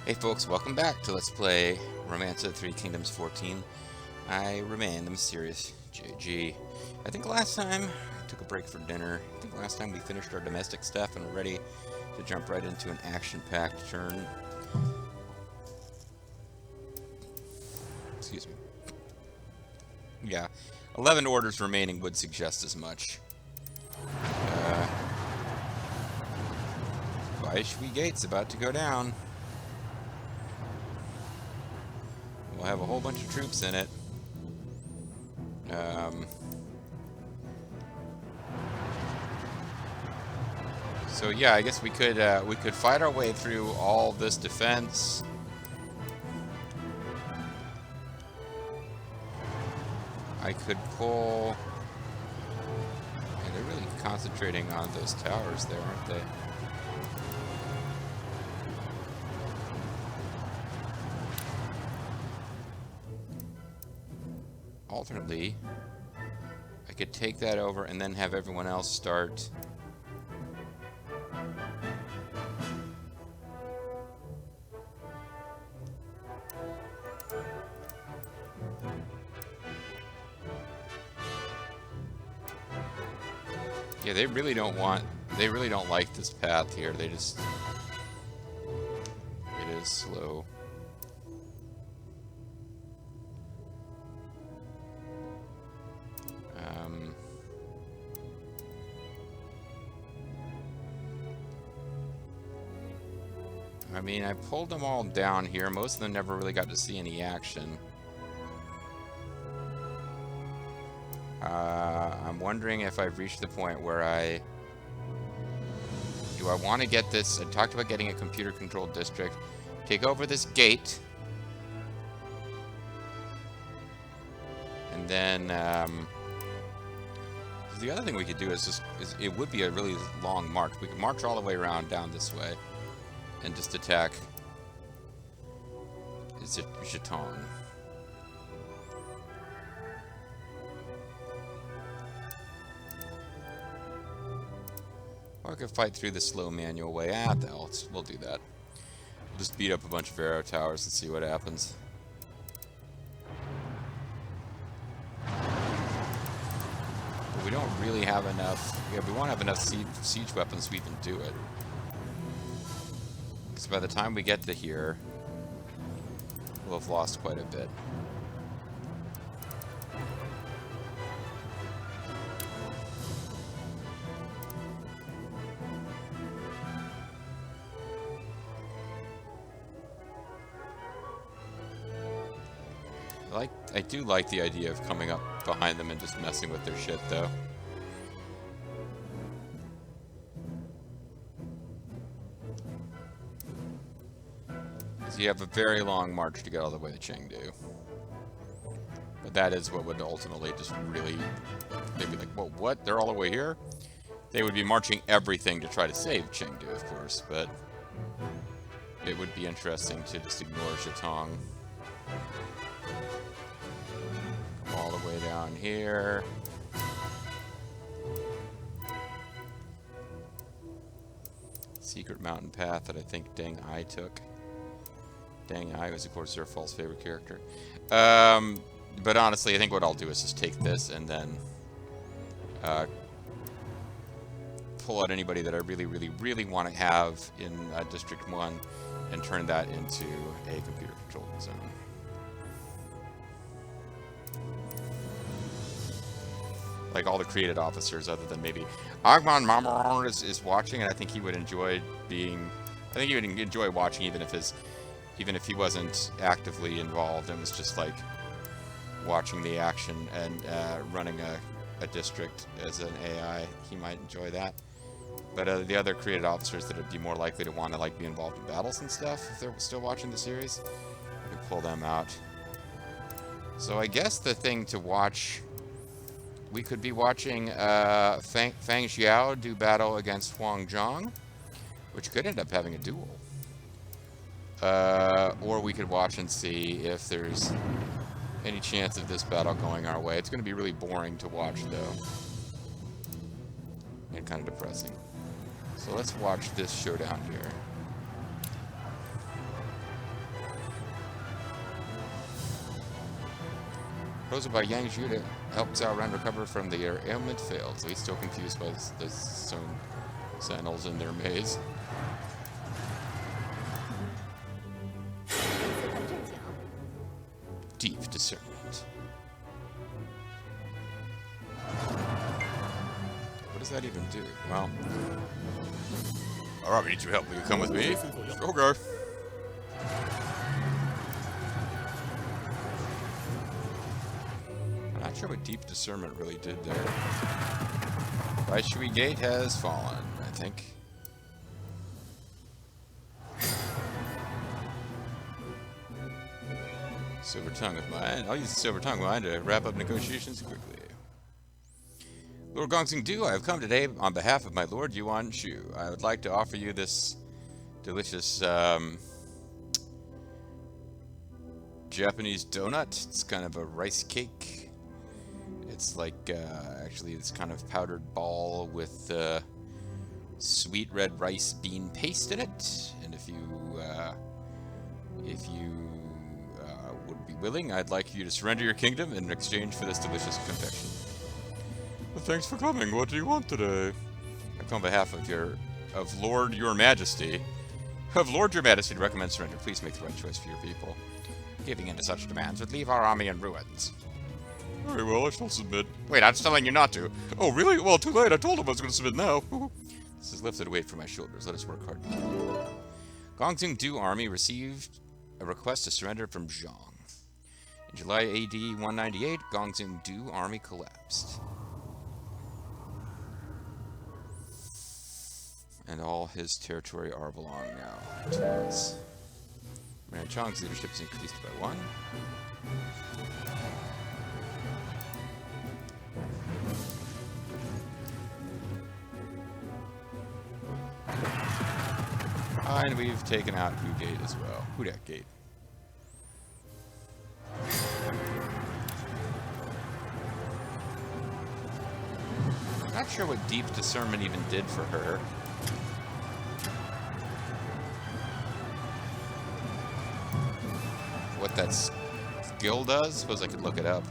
Hey folks, welcome back to Let's Play Romance of the Three Kingdoms 14. I remain the mysterious JG. I think last time I took a break for dinner. I think last time we finished our domestic stuff and we're ready to jump right into an action-packed turn. Excuse me. Yeah, 11 orders remaining would suggest as much. Viceroy Gate's about to go down. We'll have a whole bunch of troops in it. So yeah, I guess we could fight our way through all this defense. I could pull. Yeah, they're really concentrating on those towers there, aren't they? Alternately, I could take that over and then have everyone else start. Yeah, they really don't like this path here. They just, it is slow. I mean, I pulled them all down here. Most of them never really got to see any action. I'm wondering if I've reached the point where do I want to get this? I talked about getting a computer-controlled district. Take over this gate. And then, the other thing we could do is it would be a really long march. We could march all the way around down this way. And just attack Zhong. Or I could fight through the slow manual way. We'll do that. We'll just beat up a bunch of arrow towers and see what happens. But we don't really have enough. Yeah, we won't have enough siege weapons to even do it. Because by the time we get to here, we'll have lost quite a bit. I do like the idea of coming up behind them and just messing with their shit, though. You have a very long march to get all the way to Chengdu. But that is what would ultimately just really... They'd be like, whoa, what? They're all the way here? They would be marching everything to try to save Chengdu, of course, but... It would be interesting to just ignore Zhong. Come all the way down here. Secret mountain path that I think Deng Ai took. Dang, I was, of course, their false favorite character. But honestly, I think what I'll do is just take this and then pull out anybody that I really want to have in District 1 and turn that into a computer-controlled zone. Like all the created officers, other than maybe Angham is watching, and I think he would enjoy being... I think he would enjoy watching even if he wasn't actively involved and was just like watching the action and running a district as an AI, he might enjoy that. But the other created officers that would be more likely to want to like be involved in battles and stuff, if they're still watching the series, I can pull them out. So I guess the thing to watch, we could be watching Fang Xiao do battle against Huang Zhong, which could end up having a duel. Or we could watch and see if there's any chance of this battle going our way. It's going to be really boring to watch, though. And kind of depressing. So let's watch this showdown here. Proposal by Yang Zhu to help Zhao Ren recover from the ailment failed. So he's still confused by the sentinels in their maze. Deep discernment. What does that even do? Well, alright, we need your help. Will you come with me? Okay. I'm not sure what deep discernment really did there. Viceroy Gate has fallen, I think. Silver tongue with mine. I'll use the silver tongue with mine to wrap up negotiations quickly. Lord Gongxing-du, I have come today on behalf of my Lord Yuan Shu. I would like to offer you this delicious Japanese donut. It's kind of a rice cake. It's like, actually, it's kind of powdered ball with sweet red rice bean paste in it. And if you would be willing, I'd like you to surrender your kingdom in exchange for this delicious confection. Well, thanks for coming. What do you want today? I come on behalf of Lord Your Majesty. Of Lord Your Majesty to recommend surrender. Please make the right choice for your people. Giving in to such demands would leave our army in ruins. Very well, I shall submit. Wait, I'm telling you not to. Oh, really? Well, too late. I told him I was going to submit now. This is lifted weight from my shoulders. Let us work hard together. Gongxing-du army received a request to surrender from Zhong. In July AD 198, Gongxing-du army collapsed. And all his territory are belong now to us. Marand Chong's leadership is increased by 1. And we've taken out Hu Gate as well. Hudak Gate. Not sure what deep discernment even did for her. What that skill does? Suppose I could look it up.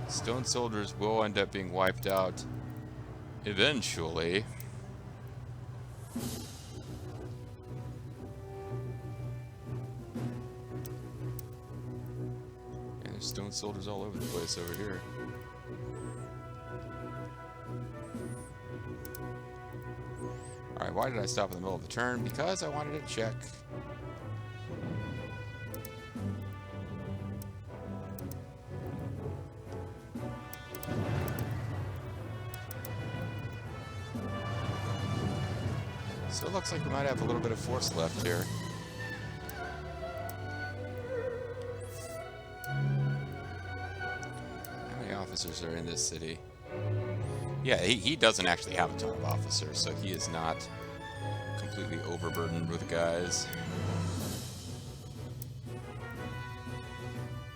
Stone soldiers will end up being wiped out eventually. And there's stone soldiers all over the place over here. Alright, why did I stop in the middle of the turn? Because I wanted to check. So it looks like we might have a little bit of force left here. How many officers are in this city? Yeah, he doesn't actually have a ton of officers, so he is not completely overburdened with guys.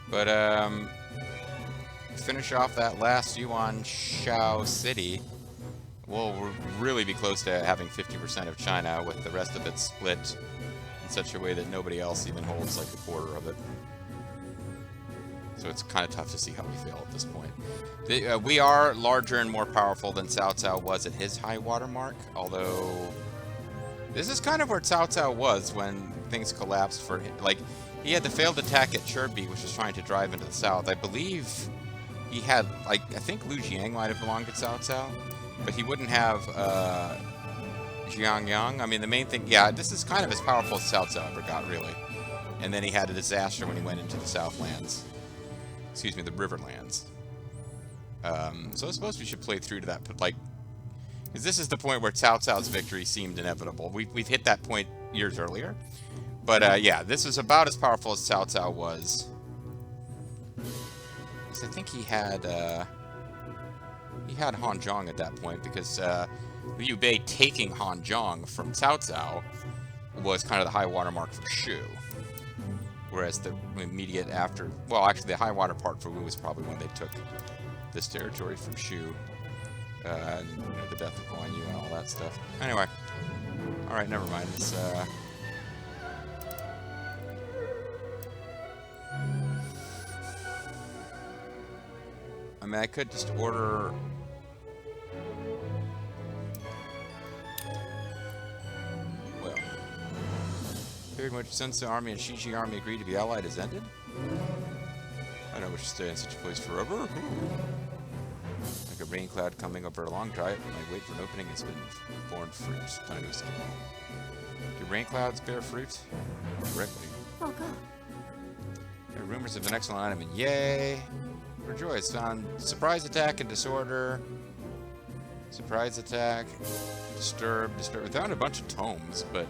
But, finish off that last Yuan Shao city. We'll really be close to having 50% of China, with the rest of it split in such a way that nobody else even holds like a quarter of it. So it's kind of tough to see how we fail at this point. We are larger and more powerful than Cao Cao was at his high water mark, although this is kind of where Cao Cao was when things collapsed for him. Like, he had the failed attack at Cherbi, which was trying to drive into the south. I believe he had, like, I think Liu Jiang might have belonged to Cao Cao, but he wouldn't have Jiangyang. I mean, the main thing, yeah, this is kind of as powerful as Cao Cao ever got, really. And then he had a disaster when he went into the Southlands. Excuse me, the Riverlands. So I suppose we should play through to that, but like, because this is the point where Cao Cao's victory seemed inevitable. We've hit that point years earlier. But yeah, this is about as powerful as Cao Cao was. Because I think he had Hanzhong at that point, because Liu Bei taking Hanzhong from Cao Cao was kind of the high water mark for Shu. Whereas the immediate after, well, actually the high water part for Wu was probably when they took this territory from Shu. And, you know, the death of Guan Yu and all that stuff. Anyway. Alright, never mind. Let's mean, I could just order... Well... Period in which Sun Tzu army and Shishi army agreed to be allied has ended? I don't wish to stay in such a place forever. Like a rain cloud coming over a long drive, I wait for an opening, it's been born fruit. Time to escape. Do rain clouds bear fruit? Correctly. There are rumors of an excellent item, and yay! Rejoice! Found surprise attack and disorder. Surprise attack. Disturb. We found a bunch of tomes, but...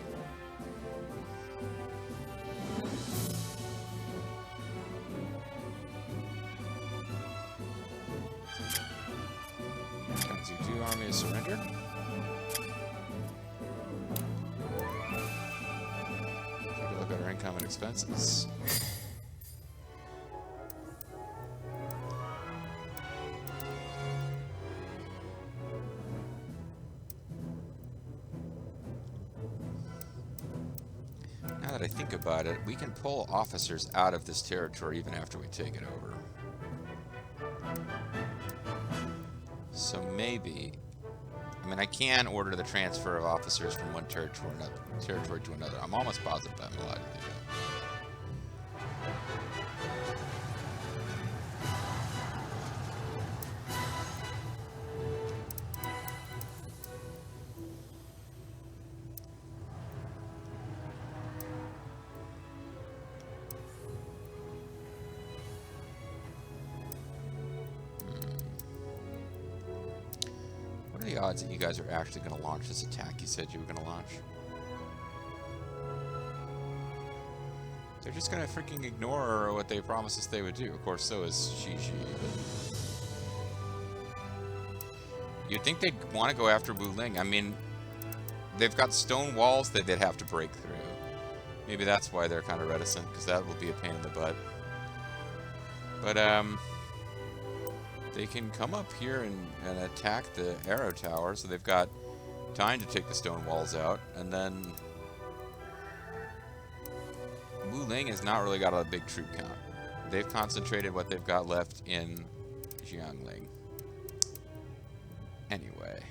Kanzu army is surrendered. Take a look at our income and expenses. Now that I think about it, we can pull officers out of this territory even after we take it over. So maybe... I mean, I can order the transfer of officers from one territory to another. I'm almost positive I'm allowed to do that. What are the odds that you guys are actually going to launch this attack you said you were going to launch? They're just going to freaking ignore what they promised us they would do. Of course, so is Shishi. You'd think they'd want to go after Wuling. I mean, they've got stone walls that they'd have to break through. Maybe that's why they're kind of reticent, because that will be a pain in the butt. But, they can come up here and attack the arrow tower, so they've got time to take the stone walls out, and then Wuling has not really got a big troop count. They've concentrated what they've got left in Jiangling. Anyway.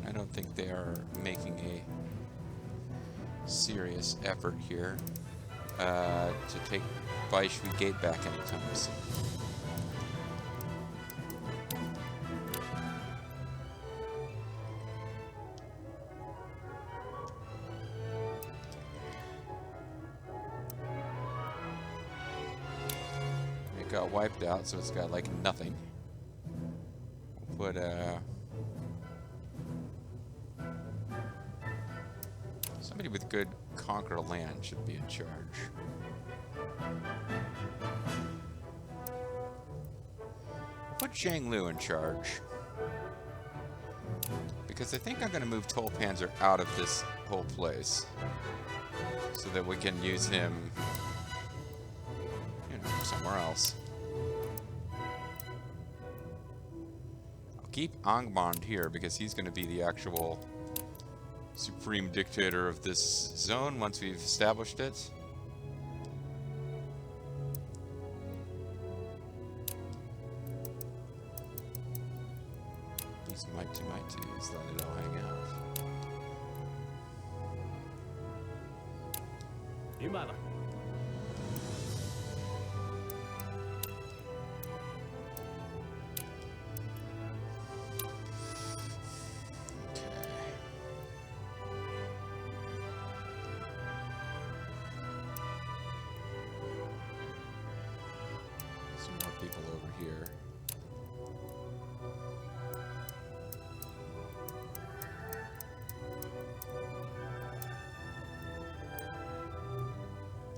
I don't think they are making a serious effort here to take Viceroy Gate back anytime soon. It got wiped out, so it's got like nothing. We'll put somebody with good conquer land should be in charge. Put Zhang Lu in charge. Because I think I'm going to move Tolpanzer out of this whole place. So that we can use him, you know, somewhere else. I'll keep Angham here because he's going to be the actual supreme dictator of this zone once we've established it. These mighty mighties, let it all hang out. Imala. People over here.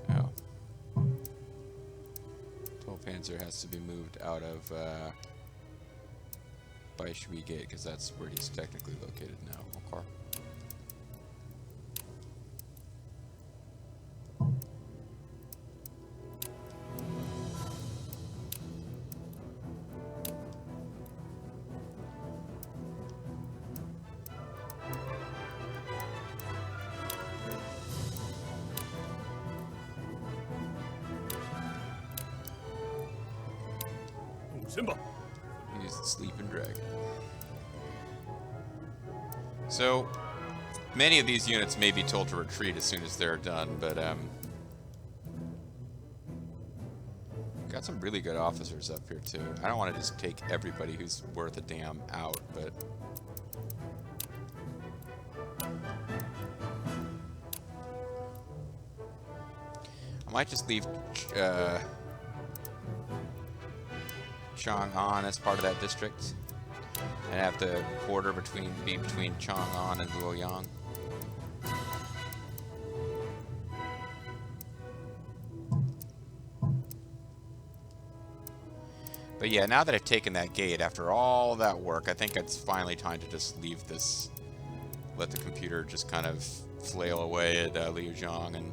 Oh. Tolpanzer has to be moved out of Viceroy Gate because that's where he's technically located now. Okay. Simba. He's the sleeping dragon. So, many of these units may be told to retreat as soon as they're done, but, got some really good officers up here, too. I don't want to just take everybody who's worth a damn out, but... I might just leave, Chang'an as part of that district, and have the border be between Chang'an and Luoyang. But yeah, now that I've taken that gate, after all that work, I think it's finally time to just leave this, let the computer just kind of flail away at Liu Zhong and...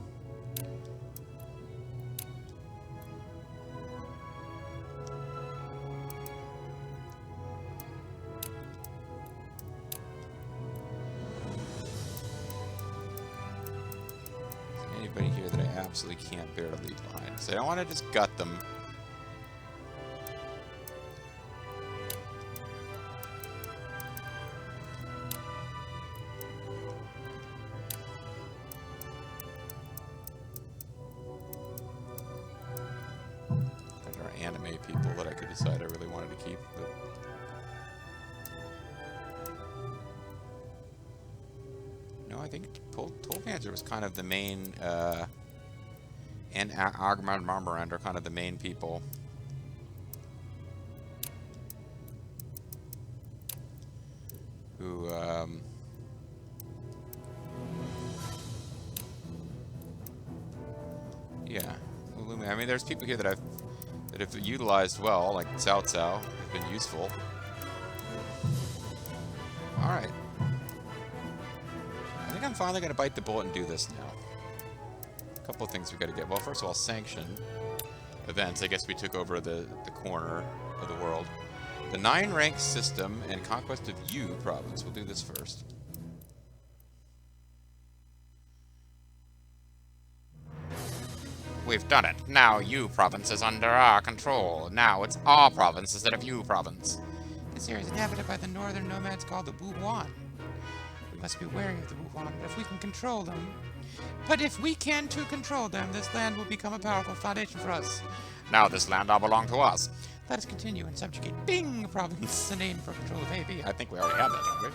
Anybody here that I absolutely can't bear to leave behind. So I don't want to just gut them. There are anime people that I could decide I really wanted to keep, but... No, I think Tolpanzer was kind of the main, and Angham and Marand are kind of the main people. Who, yeah. I mean, there's people here that have utilized well, like Cao Cao, have been useful. Alright. I think I'm finally going to bite the bullet and do this now. A couple of things we got to get. Well, first of all, sanction events. I guess we took over the corner of the world. The 9-rank system and conquest of Yu province. We'll do this first. We've done it. Now Yu province is under our control. Now it's our province instead of Yu province. This area is inhabited by the northern nomads called the Wuhuan. We must be wary of the Wuhuan, but if we can control them... But if we can too control them, this land will become a powerful foundation for us. Now this land all belong to us. Let us continue and subjugate Bing province, the name for control of AB. I think we already have that, don't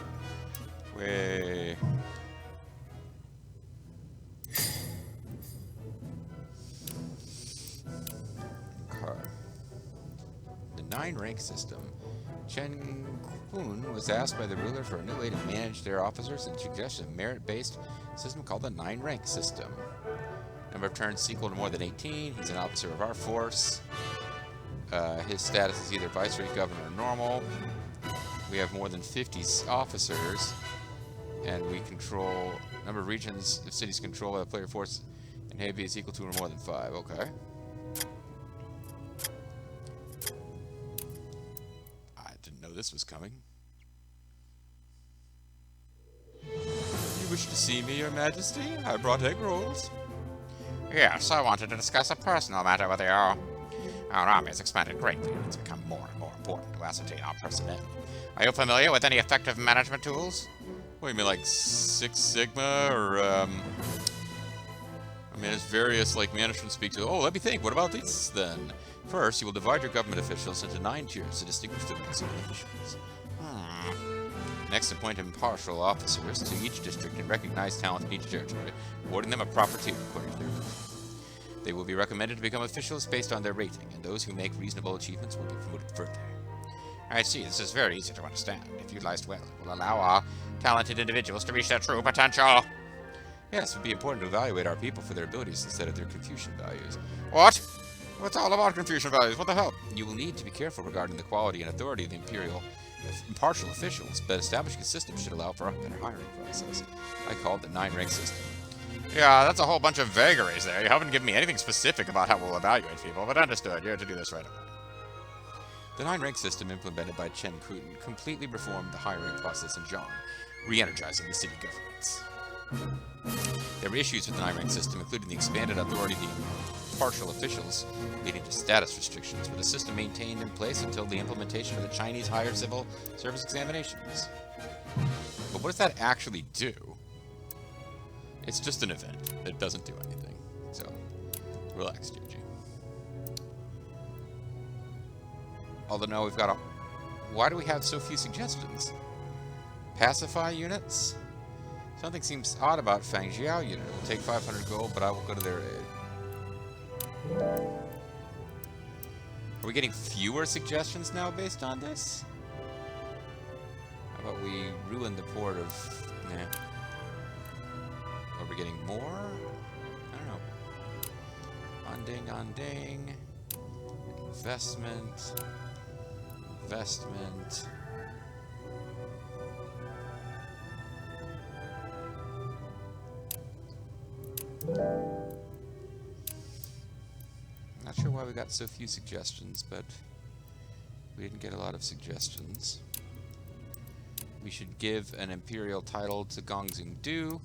we? Okay. The 9-rank system. Chen Kun was asked by the ruler for a new way to manage their officers and suggested a merit-based system called the 9-rank system. Number of turns equal to more than 18. He's an officer of our force. His status is either Viceroy, Governor, or Normal. We have more than 50 officers, and we control number of regions of cities controlled by the player force, and heavy is equal to or more than 5. Okay. I didn't know this was coming. You wish to see me, Your Majesty? I brought egg rolls. Yes, I wanted to discuss a personal matter with you. Our army has expanded greatly, and it's become more and more important to ascertain our personnel. Are you familiar with any effective management tools? What do you mean, like Six Sigma, or, I mean, there's various, like, management speak to... Oh, let me think, what about these, then? First, you will divide your government officials into 9 tiers to distinguish them from civil officials. Next, appoint impartial officers to each district and recognize talent in each territory, awarding them a proper tier according to their rank. They will be recommended to become officials based on their rating, and those who make reasonable achievements will be promoted further. I see, this is very easy to understand. If utilized well, it will allow our talented individuals to reach their true potential. Yes, it would be important to evaluate our people for their abilities instead of their Confucian values. What? What's all about Confucian values? What the hell? You will need to be careful regarding the quality and authority of the impartial officials, but establishing a system should allow for a better hiring process. I call it the 9-rank system. Yeah, that's a whole bunch of vagaries there. You haven't given me anything specific about how we'll evaluate people, but understood. You have to do this right away. The 9-rank system implemented by Chen Kun completely reformed the hiring process in Zhong, re-energizing the city governments. There were issues with the 9-rank system, including the expanded authority of the partial officials, leading to status restrictions, with the system maintained in place until the implementation of the Chinese Higher Civil Service examinations. But what does that actually do? It's just an event. It doesn't do anything. So, relax, Gigi. Although, no, we've got a... Why do we have so few suggestions? Pacify units? Something seems odd about Fang Jiao unit. It will take 500 gold, but I will go to their aid. Are we getting fewer suggestions now based on this? How about we ruin the port of... Nah. Are we getting more? I don't know. On ding. Investment. Not sure why we got so few suggestions, but we didn't get a lot of suggestions. We should give an imperial title to Gongxing Du.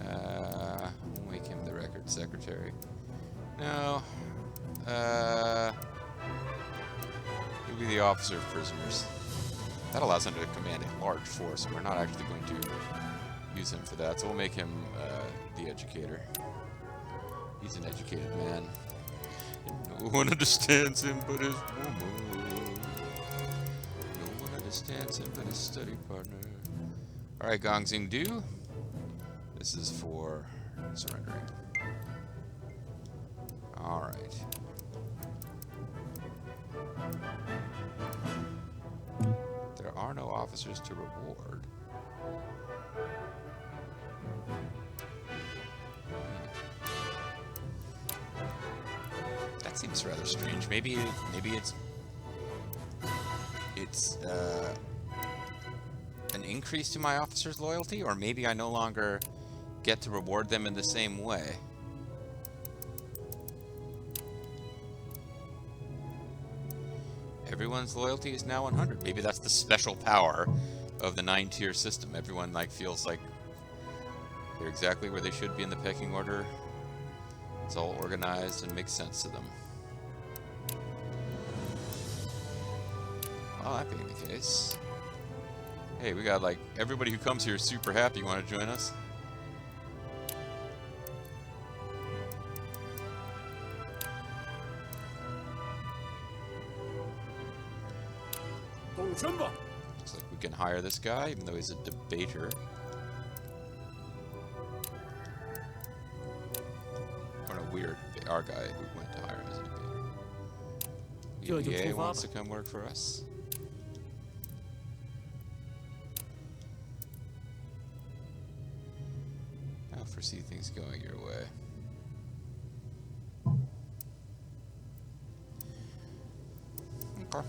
We'll make him the record secretary. No. He'll be the officer of prisoners. That allows him to command a large force, and we're not actually going to use him for that, so we'll make him the educator. He's an educated man. And no one understands him but his woman. No one understands him but his study partner. Alright, Gongxing Du. This is for surrendering. Alright. There are no officers to reward. That seems rather strange. Maybe it's an increase to my officers' loyalty, or maybe I no longer get to reward them in the same way. Everyone's loyalty is now 100. Maybe that's the special power of the 9-tier system. Everyone feels like they're exactly where they should be in the pecking order. It's all organized and makes sense to them. Well, that being the case, hey, we got everybody who comes here is super happy. You want to join us? Looks like we can hire this guy, even though he's a debater. What a weird, our guy who went to hire him as a debater. EVA wants to come work for us. I don't foresee things going your way. Okay.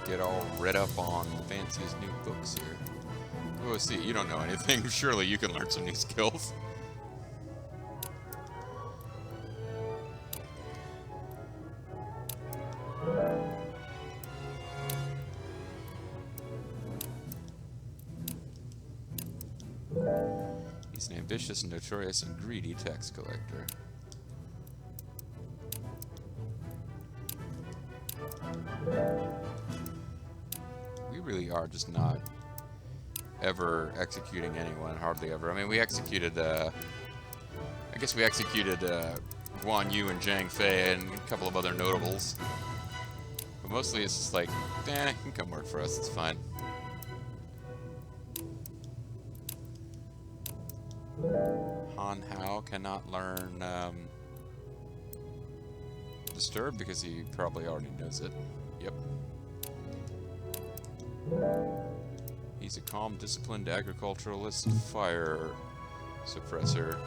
Get all read up on the fanciest new books here. We'll see, you don't know anything. Surely you can learn some new skills. He's an ambitious, notorious, and greedy tax collector. Really are just not ever executing anyone, hardly ever. I mean, we executed, I guess we executed Guan Yu and Zhang Fei and a couple of other notables. But mostly it's just like, you can come work for us, it's fine. Han Hao cannot learn Disturb because he probably already knows it. Yep. He's a calm, disciplined agriculturalist fire suppressor.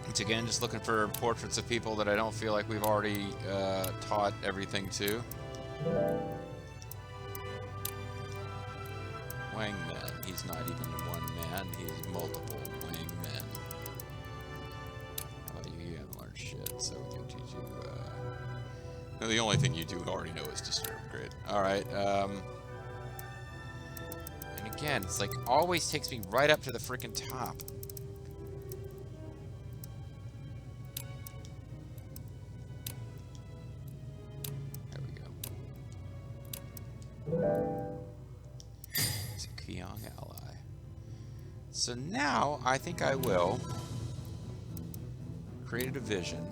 Once again, just looking for portraits of people that I don't feel like we've already taught everything to. Wang Man. he's not even one man, he is multiple wingmen. How about you? You haven't learned shit, so we can teach you, no, the only thing you do already know is disturb. Great. Alright, and again, it's like, always takes me right up to the freaking top. It's a Kyong ally. So now I think I will create a division.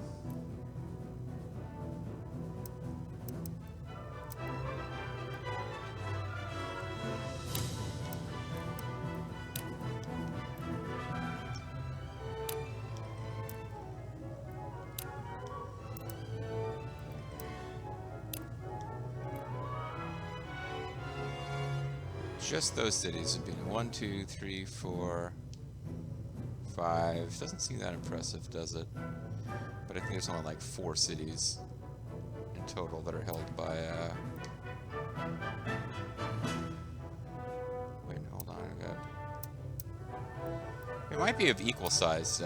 Just those cities would be 1, 2, 3, 4, 5. Doesn't seem that impressive, does it? But I think there's only like 4 cities in total that are held by. Wait, hold on. It might be of equal size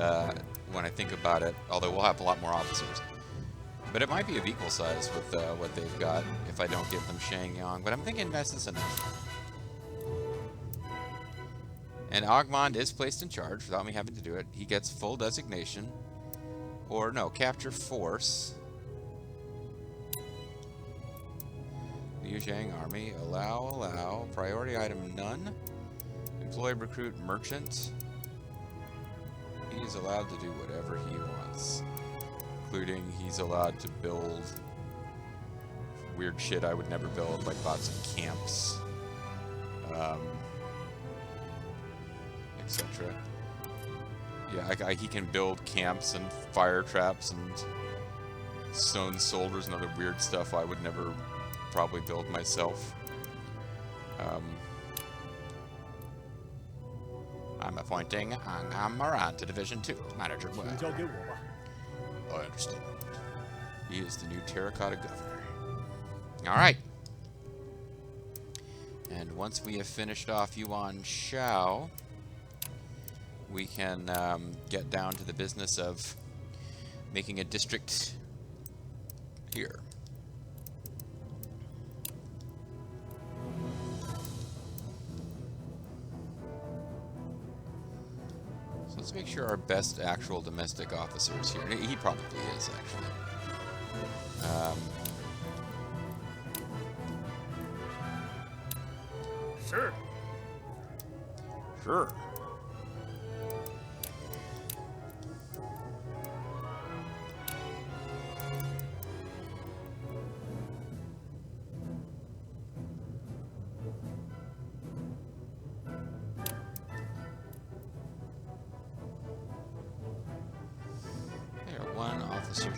when I think about it. Although we'll have a lot more officers. But it might be of equal size with what they've got if I don't give them Shangyang. But I'm thinking this is enough. And Angham is placed in charge without me having to do it. He gets full designation. Or, no, capture force. The Yuzhang army. Allow. Priority item, none. Employ, recruit, merchant. He is allowed to do whatever he wants. Including, he's allowed to build weird shit I would never build, like lots of camps. Etc. Yeah, he can build camps and fire traps and stone soldiers and other weird stuff I would never probably build myself. I'm appointing Angham Marand to Division 2. Manager well. I understand. He is the new Terracotta Governor. Alright. And once we have finished off Yuan Shao, we can get down to the business of making a district here. So let's make sure our best actual domestic officer is here. He probably is, actually. Sure. Sure.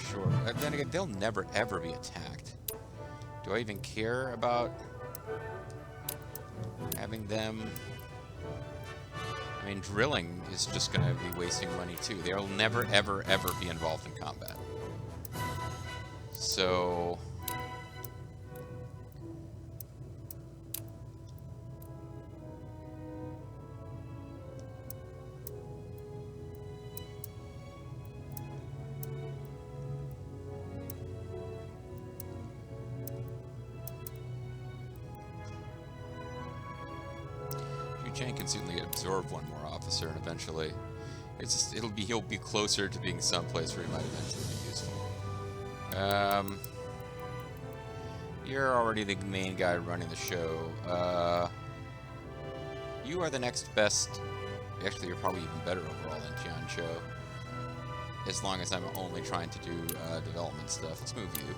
Short. Then again, they'll never ever be attacked. Do I even care about having them? I mean, drilling is just going to be wasting money too. They'll never ever ever be involved in combat. So Zhong can certainly absorb one more officer, and eventually, he'll be closer to being someplace where he might eventually be useful. You're already the main guy running the show. You are the next best. Actually, you're probably even better overall than Jianzhou. As long as I'm only trying to do development stuff. Let's move you.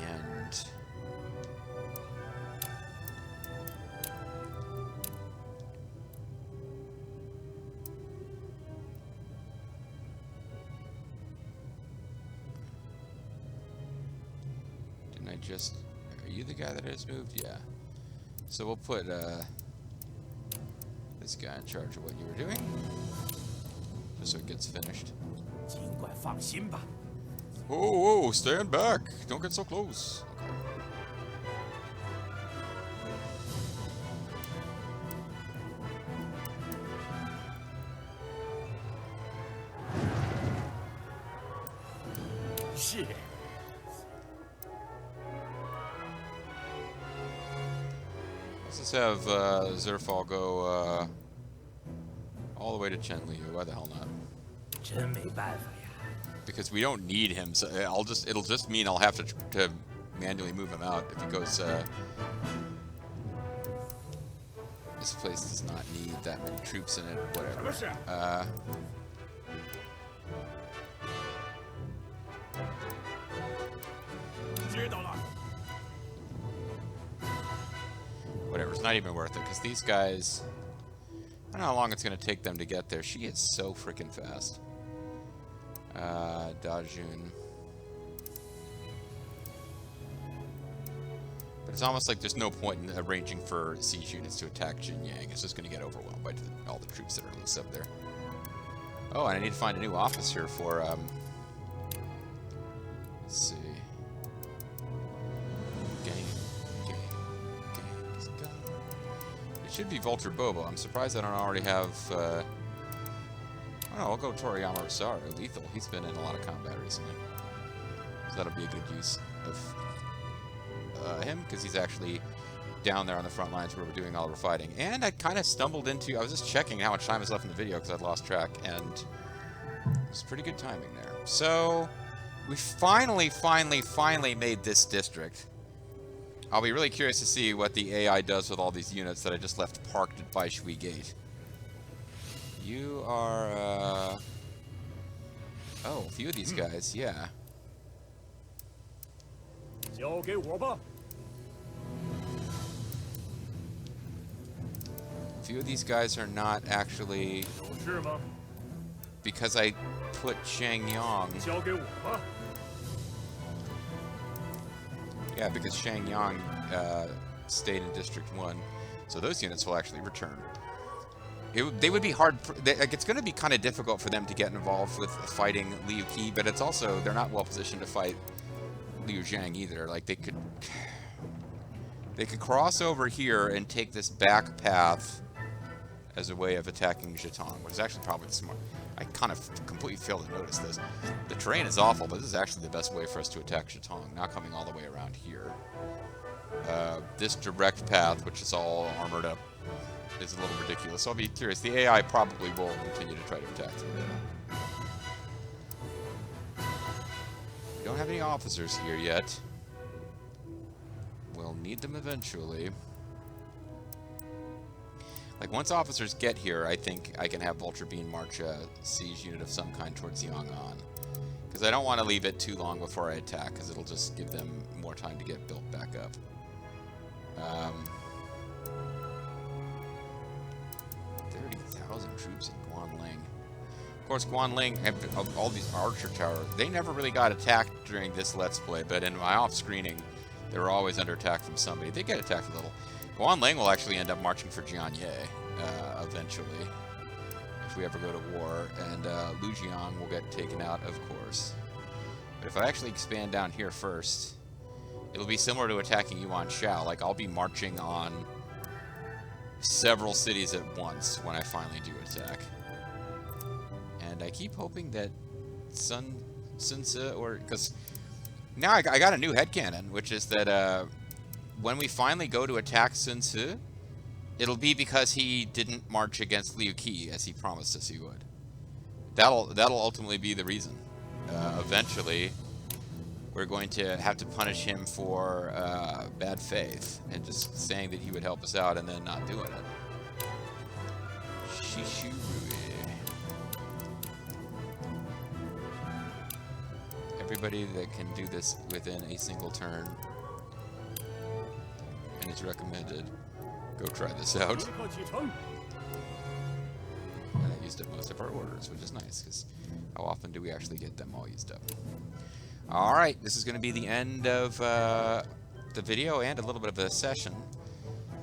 And didn't I just... Are you the guy that I just moved? Yeah. So we'll put this guy in charge of what you were doing. Just so it gets finished. Whoa, stand back! Don't get so close. Okay. Let's just have Zerfall go all the way to Chenliu. Why the hell not? Because we don't need him, so it'll just mean I'll have to manually move him out if he goes. This place does not need that many troops in it. Whatever. Whatever, it's not even worth it, because these guys... I don't know how long it's going to take them to get there. She is so freaking fast. Dajun. But it's almost like there's no point in arranging for siege units to attack Jinyang. It's just going to get overwhelmed by all the troops that are loose up there. Oh, and I need to find a new officer for, let's see. It should be Vulture Bobo. I'm surprised I don't already have, I don't know, I'll go Toriyama Rosario, Lethal. He's been in a lot of combat recently. So that'll be a good use of him, because he's actually down there on the front lines where we're doing all of our fighting. And I kind of stumbled into, I was just checking how much time is left in the video because I'd lost track, and it was pretty good timing there. So, we finally made this district. I'll be really curious to see what the AI does with all these units that I just left parked at Baishui Gate. You are, oh, a few of these guys, yeah. A few of these guys are not actually... Because I put Shangyang... Yeah, because Shangyang stayed in District 1, so those units will actually return. They would be hard... Like, it's going to be kind of difficult for them to get involved with fighting Liu Qi, but it's also... They're not well positioned to fight Liu Zhang either. Like, they could cross over here and take this back path as a way of attacking Zhetong, which is actually probably the smart... I kind of completely failed to notice this. The terrain is awful, but this is actually the best way for us to attack Zhetong, not coming all the way around here. This direct path, which is all armored up, is a little ridiculous. So I'll be curious. The AI probably will continue to try to attack through there. We don't have any officers here yet. We'll need them eventually. Like, once officers get here, I think I can have Vulture Bean march a siege unit of some kind towards Yang'an. Because I don't want to leave it too long before I attack, because it'll just give them more time to get built back up. 30,000 troops in Guanling. Of course, Guanling, all these archer towers, they never really got attacked during this Let's Play, but in my off-screening, they were always under attack from somebody. They get attacked a little. Guanling will actually end up marching for Jianye, eventually, if we ever go to war, and Lujiang will get taken out, of course. But if I actually expand down here first, it'll be similar to attacking Yuan Shao. Like, I'll be marching on several cities at once when I finally do attack. And I keep hoping that Sun Ce, or, because now I got a new headcanon, which is that, when we finally go to attack Sun Ce, it'll be because he didn't march against Liu Qi as he promised us he would. That'll ultimately be the reason. Eventually, we're going to have to punish him for bad faith and just saying that he would help us out and then not doing it. Shishu Rui. Everybody that can do this within a single turn. And it's recommended. Go try this out. And I used up most of our orders, which is nice, because how often do we actually get them all used up? Alright, this is going to be the end of the video and a little bit of a session.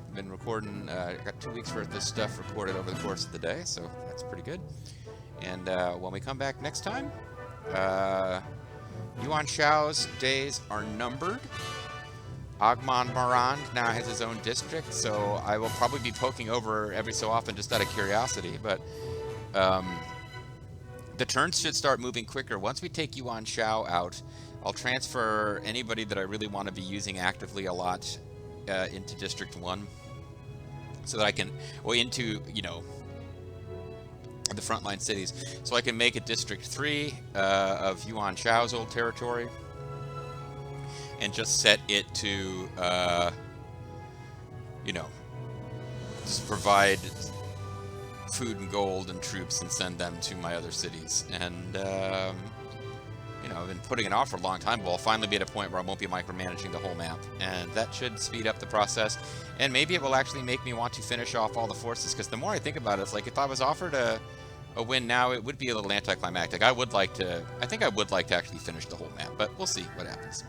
I've been recording, I got 2 weeks worth of stuff recorded over the course of the day, so that's pretty good. And when we come back next time, Yuan Shao's days are numbered. Angham Marand now has his own district, so I will probably be poking over every so often just out of curiosity, but The turns should start moving quicker. Once we take Yuan Shao out, I'll transfer anybody that I really want to be using actively a lot into District 1 so that I can, or into, the frontline cities. So I can make it District 3 of Yuan Shao's old territory and just set it to, just provide food and gold and troops and send them to my other cities. And, I've been putting it off for a long time, but I'll finally be at a point where I won't be micromanaging the whole map. And that should speed up the process. And maybe it will actually make me want to finish off all the forces, because the more I think about it, it's like if I was offered a win now, it would be a little anticlimactic. I think I would like to actually finish the whole map, but we'll see what happens.